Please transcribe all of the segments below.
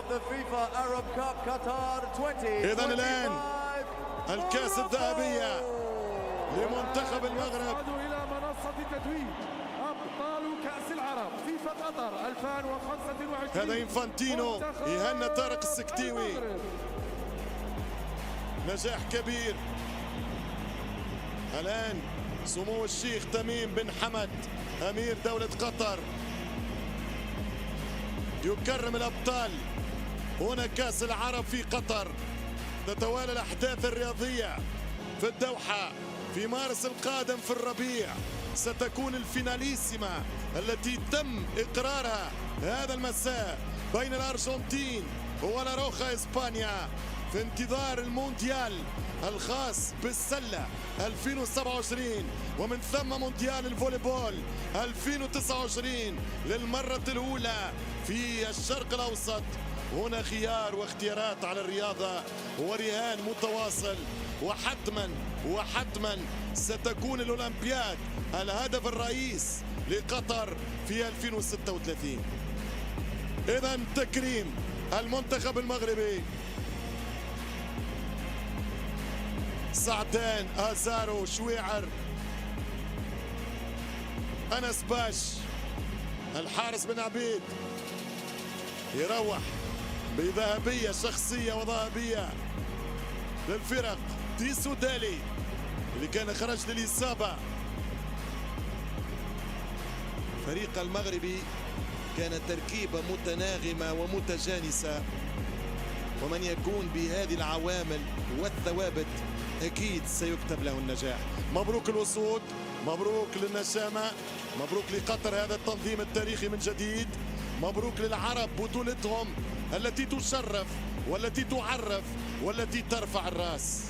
the FIFA Arab Cup Qatar 2025. إذن الآن الكأس الذهبية لمنتخب المغرب. إلى منصة تتويج أبطال كأس العرب فيفا قطر 2025. هذا إنفانتينو يهنى طارق السكتيوي. نجاح كبير. الآن سمو الشيخ تميم بن حمد أمير دولة قطر يكرم الأبطال. هنا كأس العرب في قطر. تتوالى الأحداث الرياضية في الدوحة في مارس القادم في الربيع. ستكون الفيناليسيما التي تم إقرارها هذا المساء بين الأرجنتين ولاروخا إسبانيا في انتظار المونديال الخاص بالسلة 2027 ومن ثم مونديال الفوليبول 2029 للمرة الأولى في الشرق الأوسط. هنا خيار واختيارات على الرياضة ورهان متواصل، وحتما ستكون الأولمبياد الهدف الرئيس لقطر في 2036. إذن تكريم المنتخب المغربي. سعدان، آزارو، شويعر، أنس باش، الحارس بن عبيد يروح بذهبية شخصية وذهبية للفرق. تيسو دالي اللي كان خرج للإصابة. فريق المغربي كانت تركيبة متناغمة ومتجانسة، ومن يكون بهذه العوامل والثوابت أكيد سيكتب له النجاح. مبروك الوصول، مبروك للنشامة، مبروك لقطر هذا التنظيم التاريخي من جديد. مبروك للعرب بطولتهم التي تشرف والتي تعرف والتي ترفع الراس.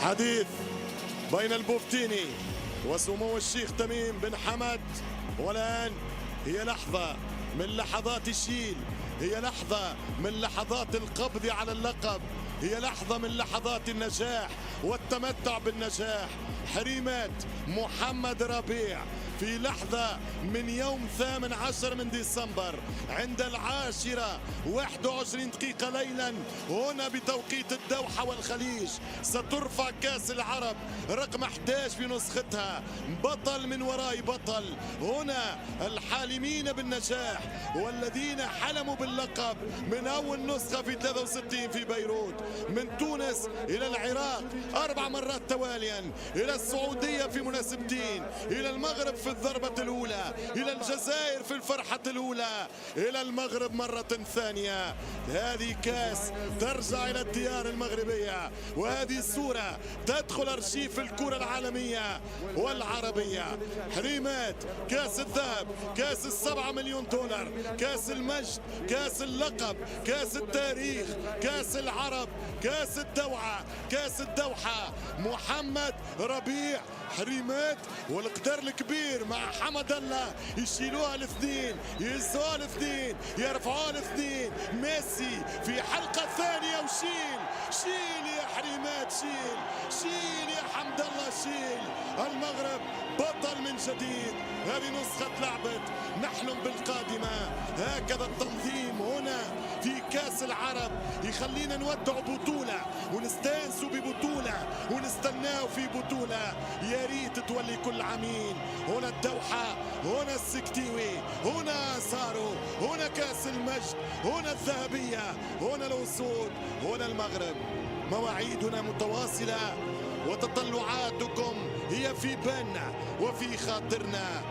حديث بين البوفتيني وسمو الشيخ تميم بن حمد. والآن هي لحظة من لحظات الشيل، هي لحظة من لحظات القبض على اللقب، هي لحظة من لحظات النجاح والتمتع بالنجاح. حريمات محمد ربيع في لحظة من يوم 18 من ديسمبر عند 10:21 ليلا هنا بتوقيت الدوحة والخليج سترفع كأس العرب رقم 11 في نسختها. بطل من وراء بطل. هنا الحالمين بالنجاح والذين حلموا باللقب من أول نسخة في 63 في بيروت، من تونس إلى العراق 4 مرات تواليا، إلى السعودية في مناسبتين، إلى المغرب في الضربة الأولى، إلى الجزائر في الفرحة الأولى، إلى المغرب مرة ثانية. هذه كاس ترجع إلى الديار المغربية، وهذه الصورة تدخل أرشيف الكرة العالمية والعربية. حريمات كاس الذهب، كاس $7 مليون، كاس المجد، كاس اللقب، كاس التاريخ، كاس العرب، كاس الدوحة، كاس الدوحة. محمد ربيع حريمات والقدر الكبير مع حمد الله يشيلوها الاثنين، يهزوها الاثنين، يرفعوها الاثنين. ميسي في حلقة ثانية وشيل شيل يا حريمات، شيل يا حمد الله، شيل. المغرب بطل من جديد. هذه نسخة لعبت، نحلم بالقادمة. هكذا التنظيم هنا في كاس العرب يخلينا نودع بطولة ونستانسوا ببطولة ونستناو في بطولة. يا ريت تولي كل عامين. هنا الدوحة، هنا السكتيوي، هنا سارو، هنا كاس المجد، هنا الذهبية، هنا الأسود، هنا المغرب. مواعيدنا متواصلة وتطلعاتكم هي في بالنا وفي خاطرنا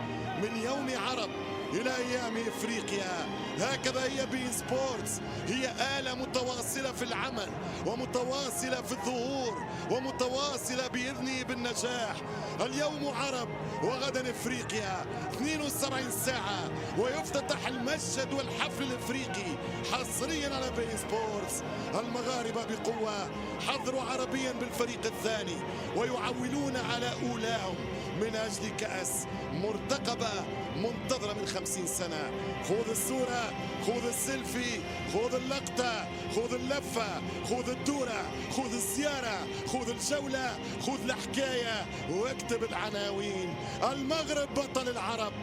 من يوم عرب إلى أيام إفريقيا. هكذا هي بين سبورتس، هي آلة متواصلة في العمل ومتواصلة في الظهور ومتواصلة بإذنه بالنجاح. اليوم عرب وغدا إفريقيا 72 ساعة، ويفتتح المشهد والحفل الإفريقي حصريا على بين سبورتس. المغاربة بقوة حضروا عربيا بالفريق الثاني ويعولون على أولاهم من أجل كأس مرتقبة منتظرة من 50 سنة. خذ الصورة خذ السيلفي، خذ اللقطة، خذ اللفة، خذ الدورة، خذ الزيارة، خذ الجولة، خذ الحكاية واكتب العناوين. المغرب بطل العرب،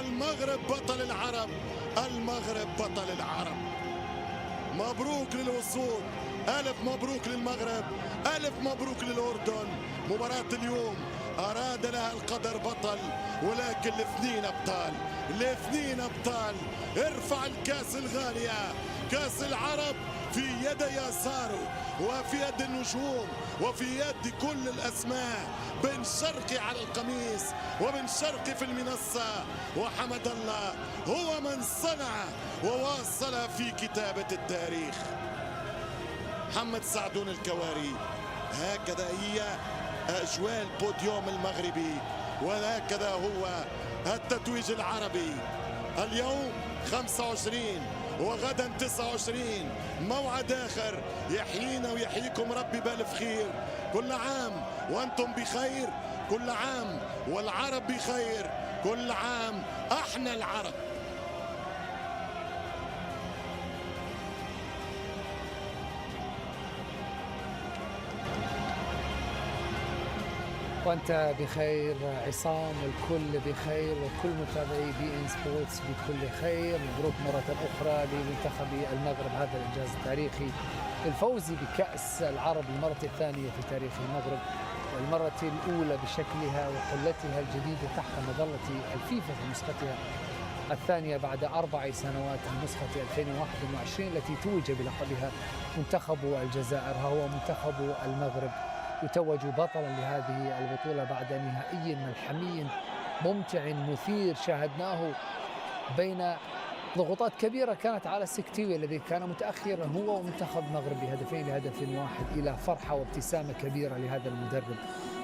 المغرب بطل العرب، المغرب بطل العرب. مبروك للوصول، ألف مبروك للمغرب، ألف مبروك للأردن. مباراة اليوم أراد لها القدر بطل، ولكن الاثنين أبطال، الاثنين أبطال. ارفع الكاس الغالية، كاس العرب في يد يساره وفي يد النجوم وفي يد كل الأسماء. بن شرقي على القميص وبن شرقي في المنصة، وحمد الله هو من صنع وواصل في كتابة التاريخ. محمد سعدون الكواري. هكذا هي أجواء البوديوم المغربي، وهكذا هو التتويج العربي. اليوم 25 وغدا 29، موعد آخر يحيينا ويحييكم ربي بألف خير. كل عام وأنتم بخير، كل عام والعرب بخير، كل عام احنا العرب. وأنت بخير عصام، والكل بخير، وكل متابعي بي إن سبورتس بكل خير. مبروك مرة أخرى لمنتخب المغرب هذا الإنجاز التاريخي الفوز بكأس العرب للمرة الثانية في تاريخ المغرب، والمرة الأولى بشكلها وحلتها الجديدة تحت مظلة الفيفا في نسختها الثانية بعد 4 سنوات من نسخة 2021 التي توج بلقبها منتخب الجزائر. هو منتخب المغرب يتوج بطلا لهذه البطولة بعد نهائي ملحمي ممتع مثير شاهدناه بين ضغوطات كبيرة كانت على السكتيوي الذي كان متأخرا هو ومنتخب المغرب بهدفين لهدف واحد، إلى فرحة وابتسامة كبيرة لهذا المدرب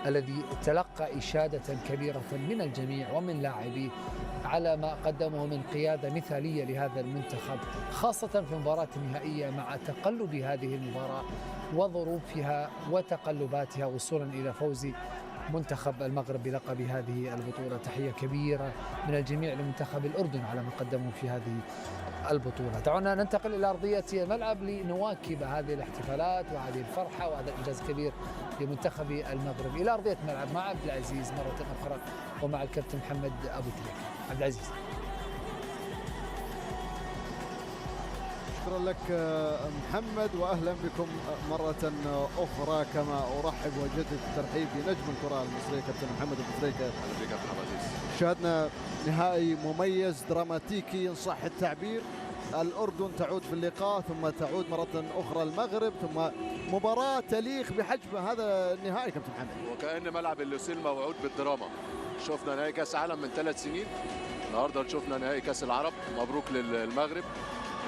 الذي تلقى إشادة كبيرة من الجميع ومن لاعبيه على ما قدمه من قيادة مثالية لهذا المنتخب، خاصة في المباراة النهائية مع تقلب هذه المباراة وظروفها وتقلباتها وصولا إلى فوز منتخب المغرب بلقب هذه البطولة. تحية كبيرة من الجميع لمنتخب الأردن على ما قدموا في هذه البطولة. دعونا ننتقل إلى أرضية الملعب لنواكب هذه الاحتفالات وهذه الفرحة وهذا الإنجاز الكبير لمنتخب المغرب. إلى أرضية الملعب مع عبد العزيز مرة أخرى ومع الكابتن محمد أبو تريكة. عبد العزيز. شكرا لك محمد، واهلا بكم مرة اخرى، كما ارحب واجدد الترحيب بنجم الكرة المصرية كابتن محمد ابو تريكة. اهلا بك محمد عزيز. شاهدنا نهائي مميز دراماتيكي ان صح التعبير. الاردن تعود في اللقاء ثم تعود مرة اخرى المغرب، ثم مباراة تليق بحجم هذا النهائي كابتن محمد. وكأن ملعب اللوسيل موعود بالدراما. شفنا نهائي كاس عالم من 3 سنين، النهارده شفنا نهائي كاس العرب. مبروك للمغرب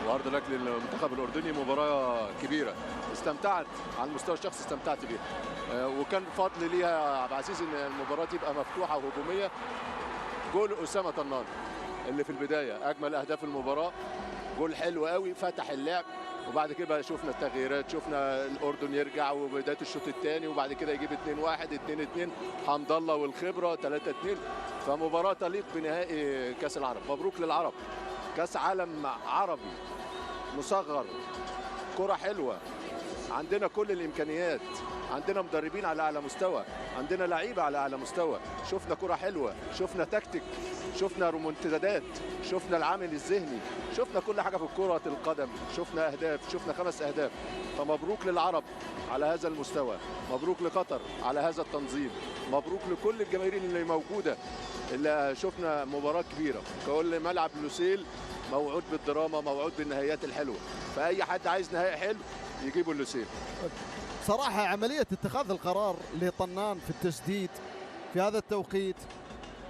وعرض لك للمنتخب الاردني. مباراه كبيره، استمتعت على المستوى الشخصي، استمتعت بيها، وكان فضل ليها يا عبد العزيز ان المباراه تبقى مفتوحه وهجوميه. جول اسامه طنان اللي في البدايه اجمل اهداف المباراه، جول حلو قوي فتح اللعب، وبعد كده شفنا التغييرات، شفنا الاردن يرجع وبدايه الشوط الثاني وبعد كده يجيب 2-1 2-2 حمد الله والخبره 3-2. فمباراه تليق بنهائي كاس العرب. مبروك للعرب، كاس عالم عربي مصغر، كرة حلوة، عندنا كل الإمكانيات، عندنا مدربين على أعلى مستوى، عندنا لعيبة على أعلى مستوى. شفنا كرة حلوة، شفنا تكتيك، شفنا رومونتادات، شفنا العامل الذهني، شفنا كل حاجة في كرة القدم، شفنا أهداف، شفنا 5 أهداف. فمبروك للعرب على هذا المستوى، مبروك لقطر على هذا التنظيم، مبروك لكل الجماهير اللي موجودة اللي شفنا مباراة كبيرة. كل ملعب لوسيل موعود بالدراما، موعود بالنهايات الحلوة، فأي حد عايز نهائي حلو يجيبوا اللوسيل. صراحة عملية اتخاذ القرار لطنان في التسديد في هذا التوقيت،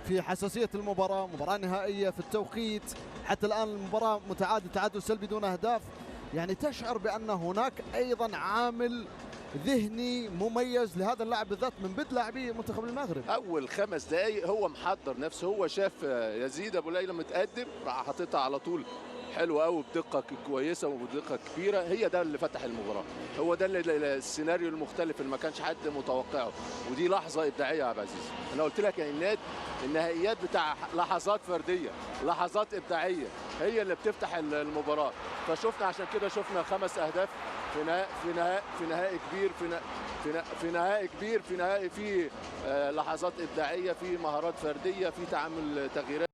في حساسية المباراة، مباراة نهائية في التوقيت، حتى الآن المباراة متعادل تعادل سلبي دون أهداف، يعني تشعر بأن هناك أيضا عامل ذهني مميز لهذا اللاعب بالذات من بدء لاعبي منتخب المغرب. اول 5 دقائق هو محضر نفسه، هو شاف يزيد ابو ليلى متقدم راح حاططها على طول حلوه قوي بدقه كويسه وبدقه كبيره، هي ده اللي فتح المباراه، هو ده السيناريو المختلف اللي ما كانش حد متوقعه، ودي لحظه ابداعيه يا عبد العزيز. انا قلت لك يا النهائيات بتاع لحظات فرديه، لحظات ابداعيه هي اللي بتفتح المباراه. فشفنا عشان كده شفنا 5 اهداف في نهائي كبير، في نهائي كبير، في نهائي فيه لحظات ابداعيه، في مهارات فرديه، في تعامل تغييرات.